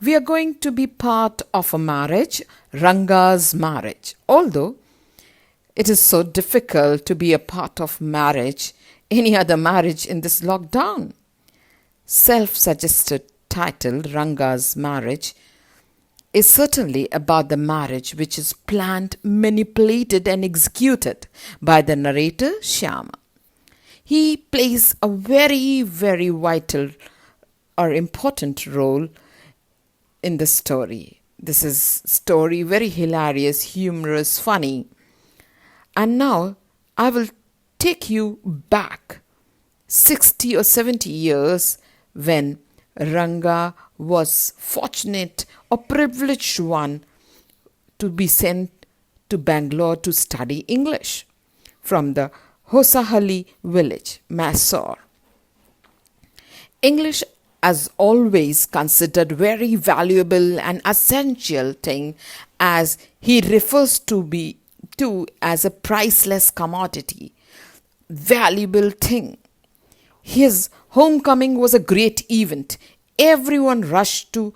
We are going to be part of a marriage, Ranga's marriage. Although it is so difficult to be a part of marriage, any other marriage in this lockdown. Self-suggested title Ranga's marriage is certainly about the marriage which is planned, manipulated and executed by the narrator Shyama. He plays a very, very vital or important role in the story. This is story very hilarious, humorous, funny. And now I will take you back 60 or 70 years when Ranga was fortunate or privileged one to be sent to Bangalore to study English from the Hosahalli village, Mysore. English as always considered very valuable and essential thing, as he refers to as a priceless commodity, valuable thing. His homecoming was a great event. Everyone rushed to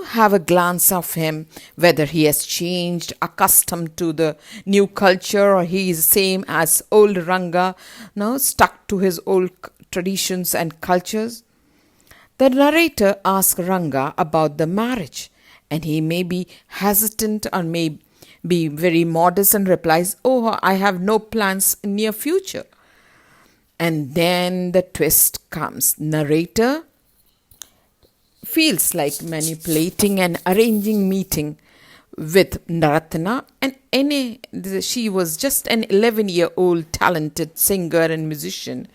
have a glance of him, whether he has changed, accustomed to the new culture, or he is same as old Ranga, stuck to his old traditions and cultures. The narrator asks Ranga about the marriage, and he may be hesitant or may be very modest and replies, "Oh, I have no plans in near future." And then the twist comes. Narrator feels like manipulating and arranging meeting with Ratna, and she was just an 11-year-old talented singer and musician.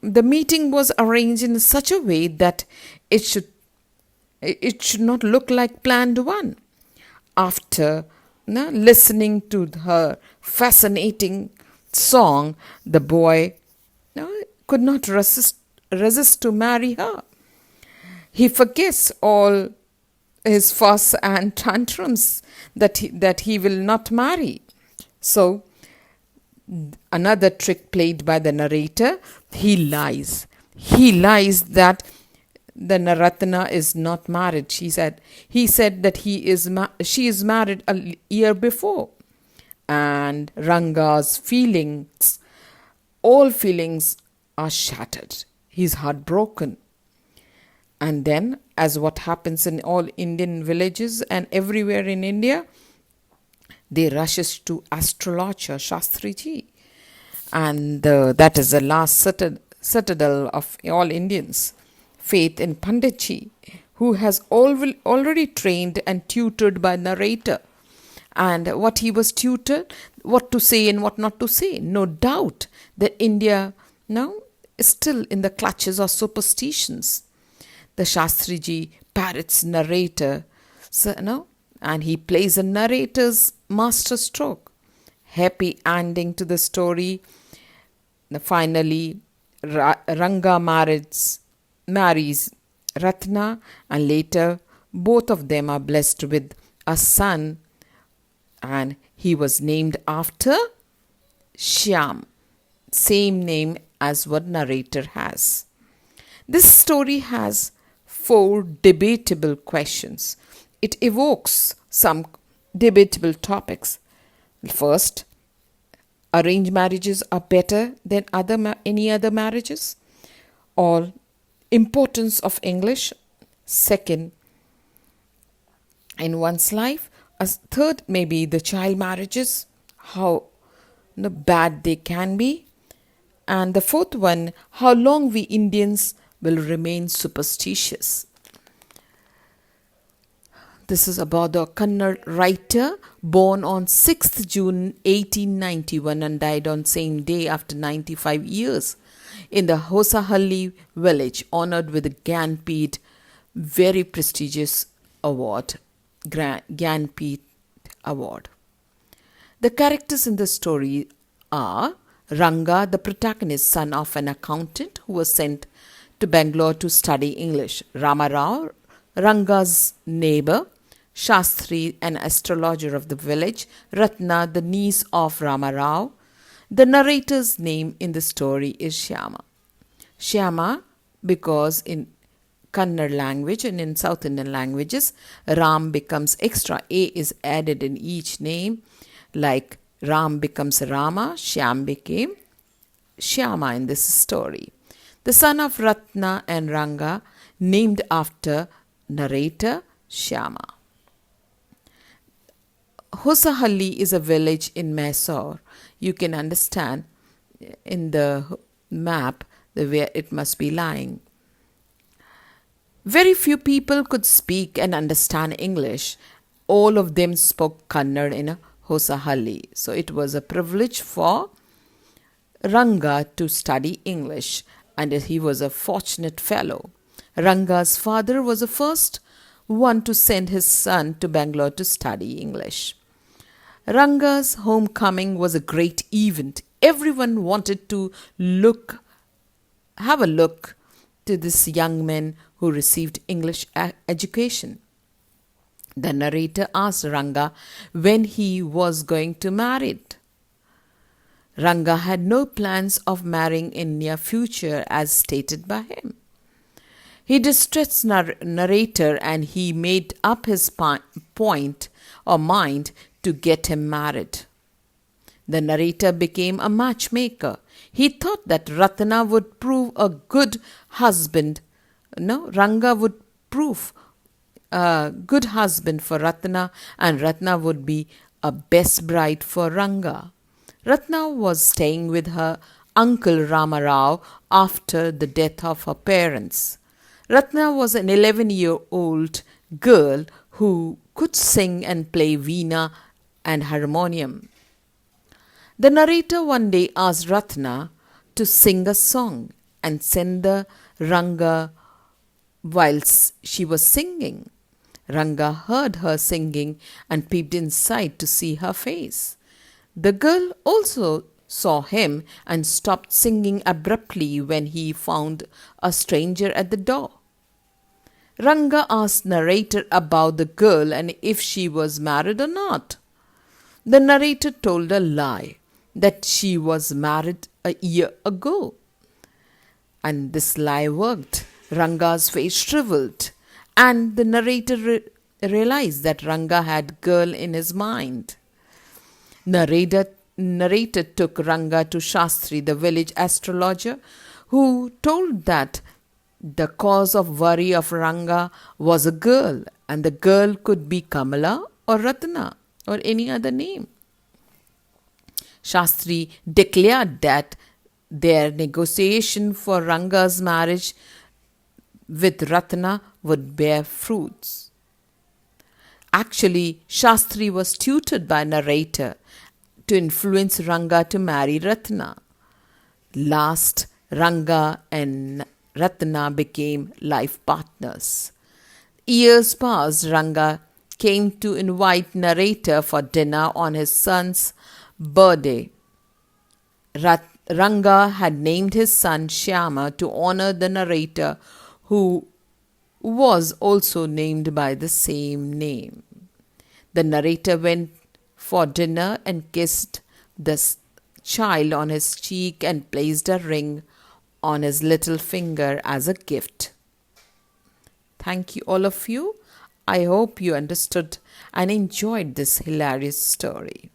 The meeting was arranged in such a way that it should not look like planned one. After listening to her fascinating song, the boy could not resist to marry her. He forgets all his fuss and tantrums that he will not marry. So, another trick played by the narrator, he lies. He lies that the Naratna is not married. He said that she is married a year before. And Ranga's all feelings are shattered. He's heartbroken. And then, as what happens in all Indian villages and everywhere in India, they rushes to astrologer Shastriji. And that is the last citadel of all Indians. Faith in Panditji, who has already trained and tutored by narrator. And what he was tutored, what to say and what not to say. No doubt that India now is still in the clutches of superstitions. The Shastriji parrots narrator, and he plays a narrator's master stroke. Happy ending to the story. Finally, Ranga marries Ratna, and later both of them are blessed with a son, and he was named after Shyam, same name as what narrator has. This story has 4 debatable questions. It evokes some debatable topics. First, arranged marriages are better than any other marriages, or importance of English. Second, in one's life. Third, maybe the child marriages, how bad they can be. And the fourth one, how long we Indians will remain superstitious. This is about the Kannada writer born on 6th June 1891 and died on same day after 95 years in the Hosahalli village, honored with the Gyanpith, very prestigious award, Gyanpith Award. The characters in the story are Ranga, the protagonist, son of an accountant who was sent to Bangalore to study English. Ramarao, Ranga's neighbor. Shastri, an astrologer of the village. Ratna, the niece of Ramarao. The narrator's name in the story is Shyama. Shyama because in Kannada language and in South Indian languages, Ram becomes extra. A is added in each name, like Ram becomes Rama, Shyam became Shyama in this story. The son of Ratna and Ranga, named after narrator Shyama. Hosahalli is a village in Mysore. You can understand in the map where it must be lying. Very few people could speak and understand English. All of them spoke Kannada in Hosahalli. So it was a privilege for Ranga to study English, and he was a fortunate fellow. Ranga's father was the first one to send his son to Bangalore to study English. Ranga's homecoming was a great event. Everyone wanted to have a look to this young man who received English education. The narrator asked Ranga when he was going to marry. Ranga had no plans of marrying in near future as stated by him. He distressed narrator and he made up his point or mind to get him married. The narrator became a matchmaker. He thought that Ratna would prove a good husband. No, Ranga would prove a good husband for Ratna, and Ratna would be a best bride for Ranga. Ratna was staying with her uncle Ramarao after the death of her parents. Ratna was an 11-year-old girl who could sing and play veena and harmonium. The narrator one day asked Ratna to sing a song and send the Ranga whilst she was singing. Ranga heard her singing and peeped inside to see her face. The girl also saw him and stopped singing abruptly when he found a stranger at the door. Ranga asked narrator about the girl and if she was married or not. The narrator told a lie that she was married a year ago. And this lie worked. Ranga's face shriveled, and the narrator realized that Ranga had girl in his mind. Narrator took Ranga to Shastri, the village astrologer, who told that the cause of worry of Ranga was a girl, and the girl could be Kamala or Ratna or any other name. Shastri declared that their negotiation for Ranga's marriage with Ratna would bear fruits. Actually, Shastri was tutored by narrator to influence Ranga to marry Ratna. Last, Ranga and Ratna became life partners. Years passed. Ranga came to invite narrator for dinner on his son's birthday. Ranga had named his son Shyama to honor the narrator, who was also named by the same name. The narrator went for dinner and kissed the child on his cheek and placed a ring on his little finger as a gift. Thank you, all of you. I hope you understood and enjoyed this hilarious story.